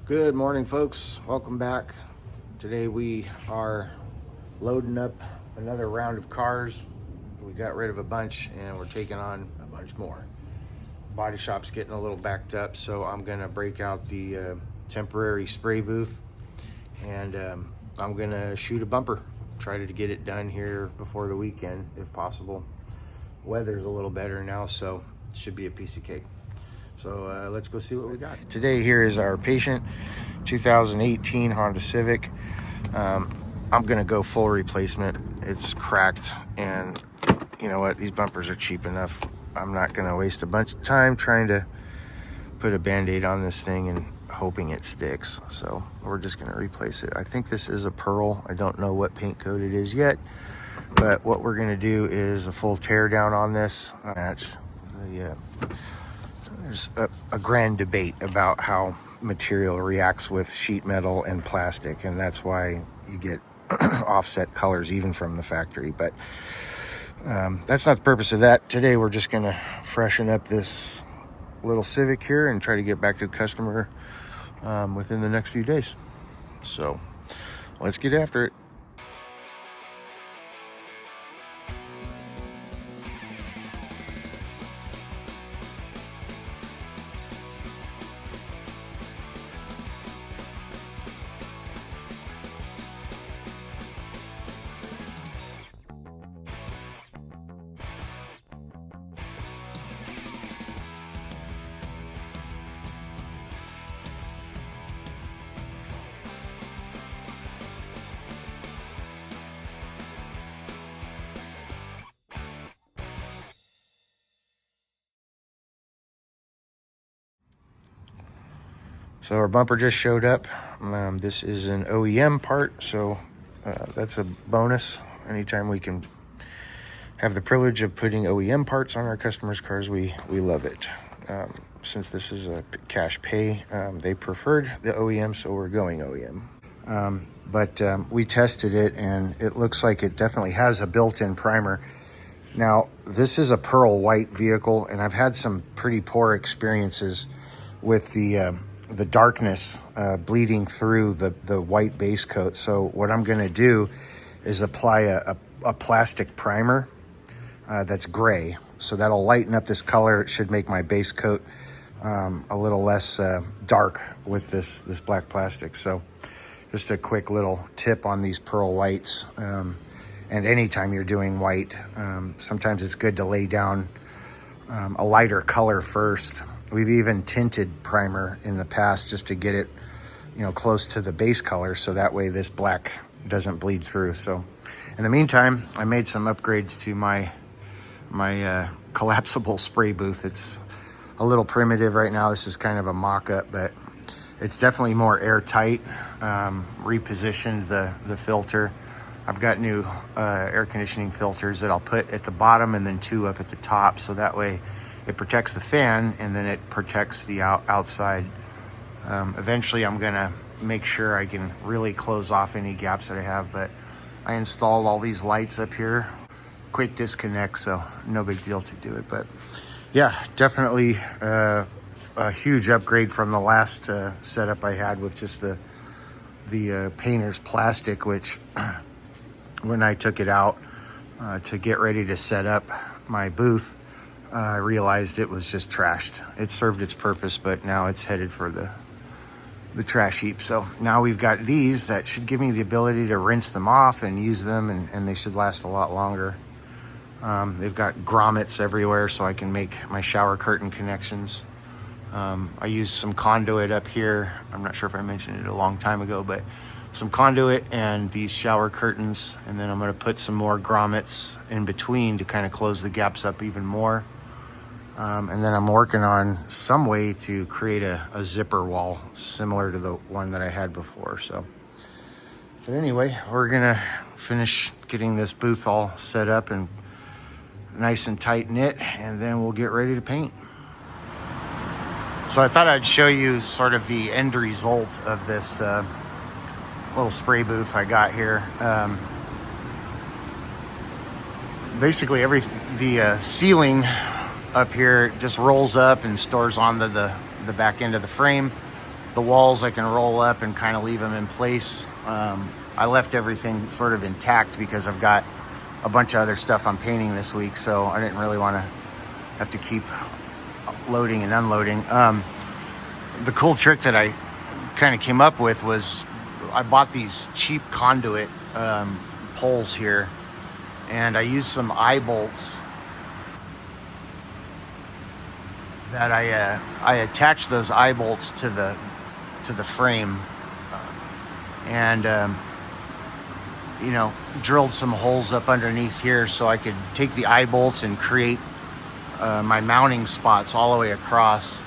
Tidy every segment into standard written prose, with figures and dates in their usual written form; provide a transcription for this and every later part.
Good morning, folks. Welcome back. Today we are loading up another round of cars. We got rid of a bunch and we're taking on a bunch more. Body shop's getting a little backed up, so I'm gonna break out the temporary spray booth and I'm gonna shoot a bumper. Try to get it done here before the weekend if possible. Weather's a little better now, so it should be a piece of cake. So let's go see what we got. Today here is our patient 2018 Honda Civic. I'm gonna go full replacement. It's cracked, and you know what, these bumpers are cheap enough. I'm not gonna waste a bunch of time trying to put a band-aid on this thing and hoping it sticks. So we're just gonna replace it. I think this is a Pearl. I don't know what paint coat it is yet, but what we're gonna do is a full tear down on this. There's a grand debate about how material reacts with sheet metal and plastic, and that's why you get offset colors even from the factory. But that's not the purpose of that. Today we're just gonna freshen up this little Civic here and try to get back to the customer within the next few days. So let's get after it. So our bumper just showed up. This is an OEM part, so that's a bonus. Anytime we can have the privilege of putting OEM parts on our customers' cars, we love it. Since this is a cash pay, they preferred the OEM, so we're going OEM. But we tested it, and it looks like it definitely has a built-in primer. Now, this is a Pearl white vehicle, and I've had some pretty poor experiences with the darkness bleeding through the white base coat. So what I'm going to do is apply a plastic primer that's gray. So that'll lighten up this color. It should make my base coat a little less dark with this black plastic. So just a quick little tip on these Pearl whites. And anytime you're doing white, sometimes it's good to lay down a lighter color first. We've even tinted primer in the past just to get it, close to the base color, so that way this black doesn't bleed through. So in the meantime, I made some upgrades to my collapsible spray booth. It's a little primitive right now. This is kind of a mock-up, but it's definitely more airtight. Repositioned the filter. I've got new air conditioning filters that I'll put at the bottom and then 2 up at the top, so that way it protects the fan and then it protects the outside. Eventually I'm gonna make sure I can really close off any gaps that I have, but I installed all these lights up here. Quick disconnect, so no big deal to do it. But yeah, definitely a huge upgrade from the last setup I had with just the painter's plastic, which when I took it out to get ready to set up my booth, I realized it was just trashed. It served its purpose, but now it's headed for the trash heap. So now we've got these that should give me the ability to rinse them off and use them, and they should last a lot longer. They've got grommets everywhere, so I can make my shower curtain connections. I used some conduit up here. I'm not sure if I mentioned it a long time ago, but some conduit and these shower curtains, and then I'm going to put some more grommets in between to kind of close the gaps up even more. And then I'm working on some way to create a zipper wall similar to the one that I had before. But anyway, we're gonna finish getting this booth all set up and nice and tight knit, and then we'll get ready to paint. So I thought I'd show you sort of the end result of this little spray booth I got here. Basically the ceiling up here just rolls up and stores onto the back end of the frame. The walls I can roll up and kind of leave them in place. I left everything sort of intact because I've got a bunch of other stuff I'm painting this week, so I didn't really want to have to keep loading and unloading. The cool trick that I kind of came up with was I bought these cheap conduit poles here, and I used some eye bolts that I attached those eye bolts to the frame, and you know, drilled some holes up underneath here so I could take the eye bolts and create my mounting spots all the way across.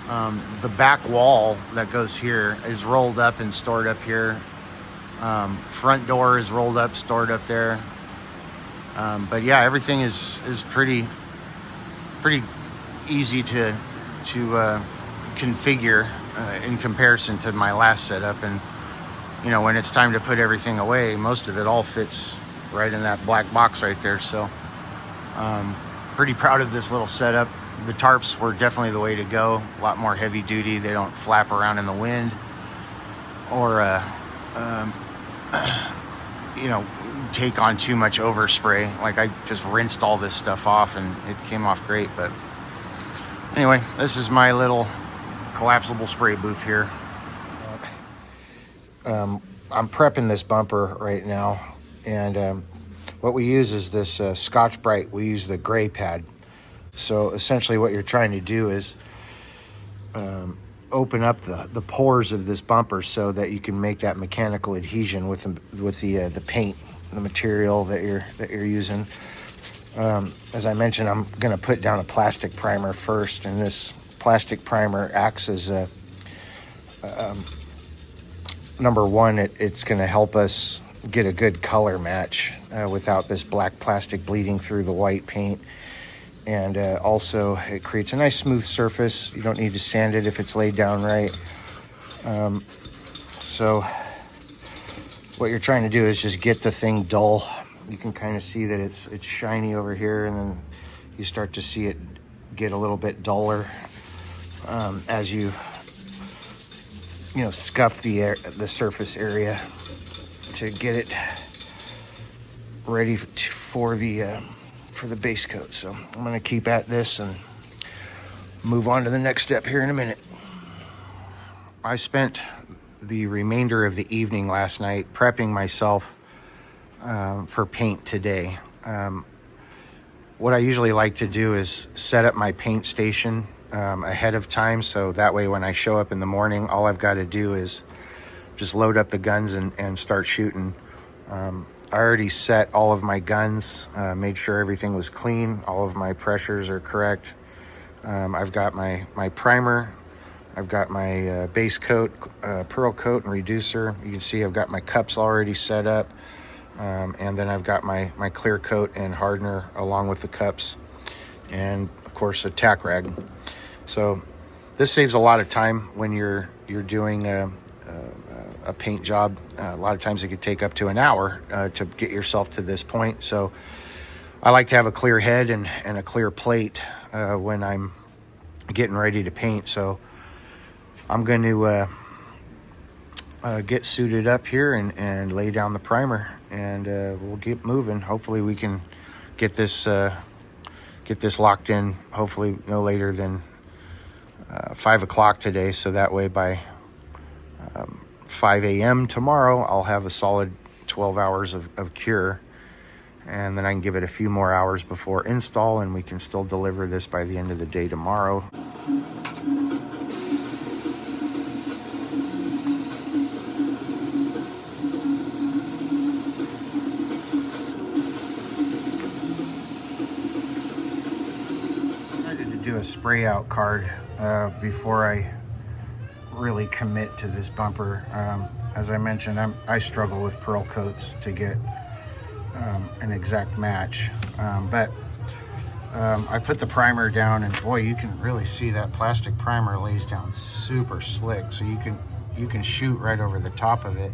The back wall that goes here is rolled up and stored up here. Front door is rolled up, stored up there. But yeah, everything is pretty easy to configure in comparison to my last setup. And you know, when it's time to put everything away, most of it all fits right in that black box right there. So pretty proud of this little setup. The tarps were definitely the way to go. A lot more heavy duty. They don't flap around in the wind or you know, take on too much overspray. Like, I just rinsed all this stuff off and it came off great. But anyway, this is my little collapsible spray booth here. I'm prepping this bumper right now, and what we use is this Scotch Brite. We use the gray pad. So essentially what you're trying to do is open up the pores of this bumper so that you can make that mechanical adhesion with the paint, the material that you're using. As I mentioned, I'm going to put down a plastic primer first, and this plastic primer acts as a number one, it's going to help us get a good color match without this black plastic bleeding through the white paint. And also it creates a nice smooth surface. You don't need to sand it if it's laid down right. So what you're trying to do is just get the thing dull. You can kind of see that it's shiny over here, and then you start to see it get a little bit duller as you scuff the surface area to get it ready for the base coat. So I'm going to keep at this and move on to the next step here in a minute. I spent the remainder of the evening last night prepping myself for paint today. What I usually like to do is set up my paint station ahead of time, so that way when I show up in the morning, all I've got to do is just load up the guns and start shooting. I already set all of my guns, made sure everything was clean, all of my pressures are correct. I've got my primer, I've got my base coat, pearl coat and reducer. You can see I've got my cups already set up, and then I've got my clear coat and hardener along with the cups, and of course a tack rag. So this saves a lot of time when you're doing a paint job. A lot of times it could take up to an hour to get yourself to this point. So I like to have a clear head and a clear plate when I'm getting ready to paint. So I'm going to get suited up here and lay down the primer, and we'll get moving. Hopefully we can get this locked in, hopefully no later than 5 o'clock today, so that way by 5 a.m. tomorrow I'll have a solid 12 hours of cure, and then I can give it a few more hours before install, and we can still deliver this by the end of the day tomorrow. I decided to do a spray out card before I really commit to this bumper. As I mentioned, I struggle with pearl coats to get an exact match, but I put the primer down, and boy, you can really see that plastic primer lays down super slick, so you can shoot right over the top of it.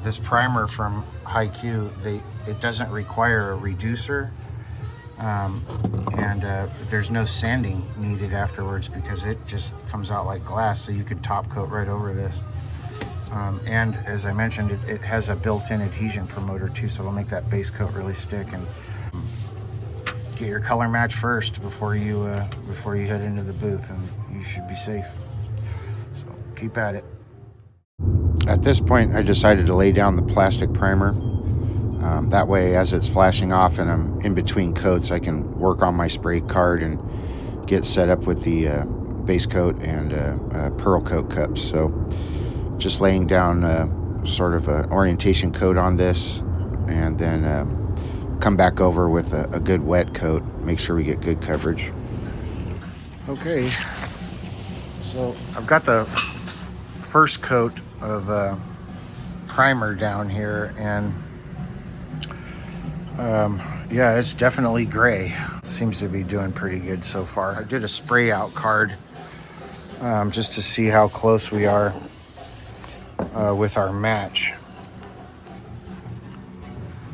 This primer from HiQ, it doesn't require a reducer, and there's no sanding needed afterwards because it just comes out like glass, so you could top coat right over this. And as I mentioned, it has a built-in adhesion promoter too, so it'll make that base coat really stick. And get your color match first before you head into the booth, and you should be safe. So keep at it. At this point, I decided to lay down the plastic primer. That way, as it's flashing off and I'm in between coats, I can work on my spray card and get set up with the base coat and pearl coat cups. So just laying down sort of an orientation coat on this, and then come back over with a good wet coat, make sure we get good coverage. Okay, so I've got the first coat of primer down here, and yeah, it's definitely gray. Seems to be doing pretty good so far. I did a spray out card just to see how close we are with our match.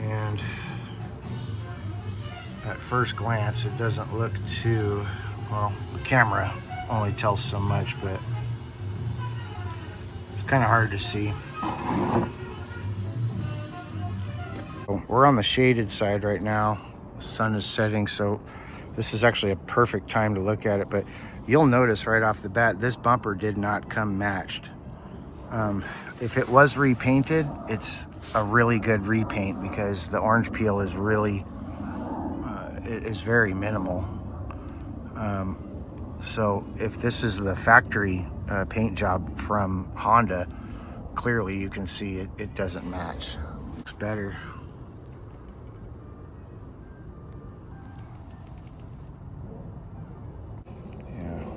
And at first glance, it doesn't look too, well, the camera only tells so much, but it's kind of hard to see. We're on the shaded side right now. The sun is setting, so this is actually a perfect time to look at it. But you'll notice right off the bat, this bumper did not come matched. If it was repainted, it's a really good repaint because the orange peel is really is very minimal. So if this is the factory paint job from Honda, clearly you can see it doesn't match. Looks better.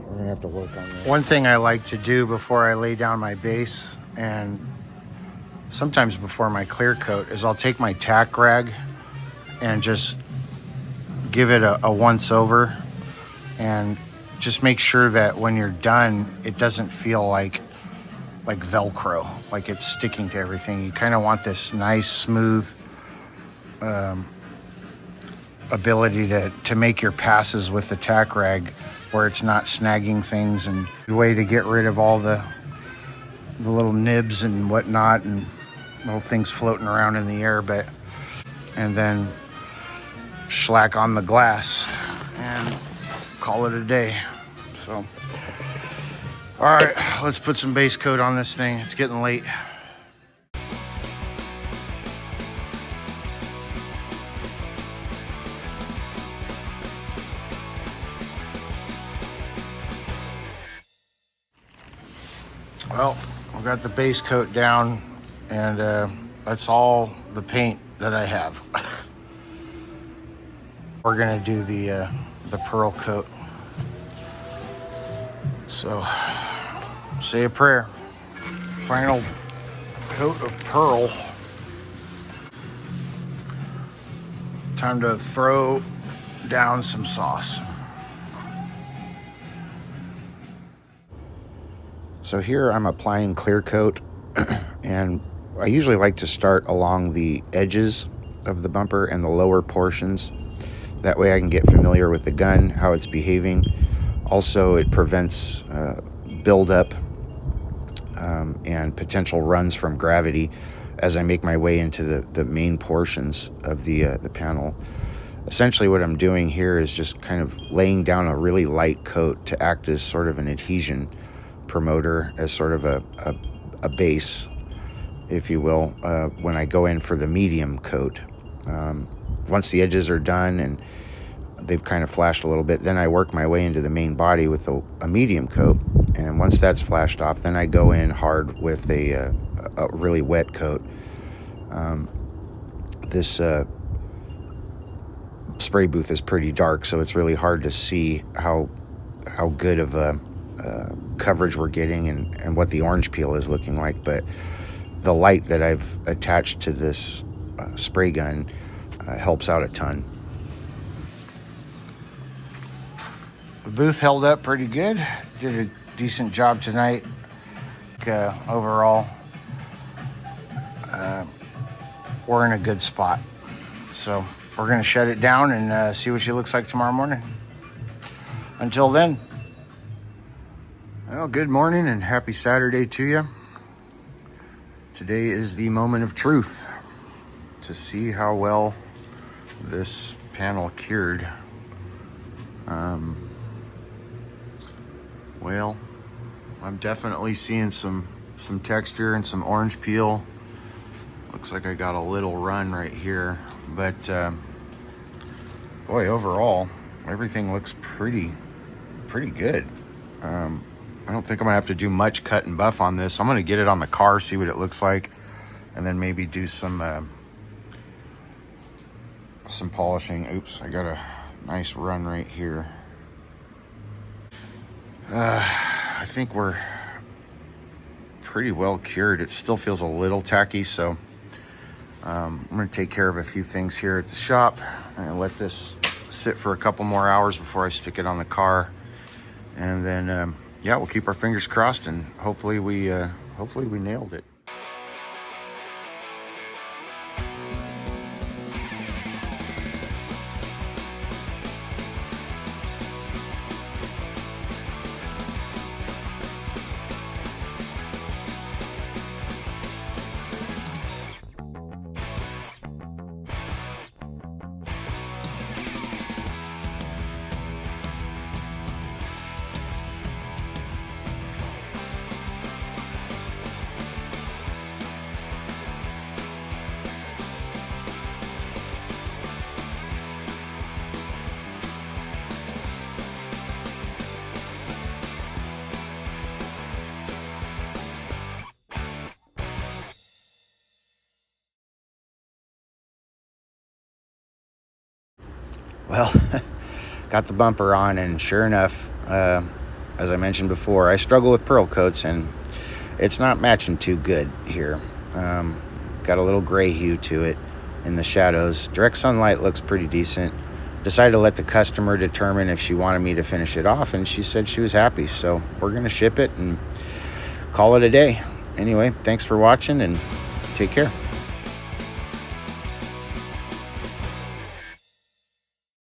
We're gonna have to work on that. One thing I like to do before I lay down my base, and sometimes before my clear coat, is I'll take my tack rag and just give it a once over, and just make sure that when you're done, it doesn't feel like Velcro, like it's sticking to everything. You kind of want this nice, smooth ability to make your passes with the tack rag where it's not snagging things, and a way to get rid of all the little nibs and whatnot and little things floating around in the air. But and then shellac on the glass and call it a day. So all right, let's put some base coat on this thing. It's getting late. Well, I've got the base coat down, and that's all the paint that I have. We're gonna do the pearl coat. So, say a prayer. Final coat of pearl. Time to throw down some sauce. So here I'm applying clear coat, and I usually like to start along the edges of the bumper and the lower portions. That way I can get familiar with the gun, how it's behaving. Also, it prevents buildup and potential runs from gravity as I make my way into the main portions of the panel. Essentially what I'm doing here is just kind of laying down a really light coat to act as sort of an adhesion promoter, as sort of a base, if you will, when I go in for the medium coat. Once the edges are done and they've kind of flashed a little bit, then I work my way into the main body with a medium coat, and once that's flashed off, then I go in hard with a really wet coat. This spray booth is pretty dark, so it's really hard to see how good of a coverage we're getting and what the orange peel is looking like, but the light that I've attached to this spray gun helps out a ton. The booth held up pretty good. Did a decent job tonight. Overall, we're in a good spot. So we're going to shut it down and see what she looks like tomorrow morning. Until then, well, good morning and happy Saturday to you. Today is the moment of truth to see how well this panel cured. Well, I'm definitely seeing some texture and some orange peel. Looks like I got a little run right here, but boy, overall, everything looks pretty good. I don't think I'm gonna have to do much cut and buff on this. I'm gonna get it on the car, see what it looks like, and then maybe do some polishing. Oops, I got a nice run right here. I think we're pretty well cured. It still feels a little tacky, so I'm gonna take care of a few things here at the shop and let this sit for a couple more hours before I stick it on the car. And then, yeah, we'll keep our fingers crossed and hopefully we nailed it. Well, got the bumper on, and sure enough, as I mentioned before, I struggle with pearl coats, and it's not matching too good here. Got a little gray hue to it in the shadows. Direct sunlight looks pretty decent. Decided to let the customer determine if she wanted me to finish it off, and she said she was happy, so we're gonna ship it and call it a day. Anyway, thanks for watching, and take care.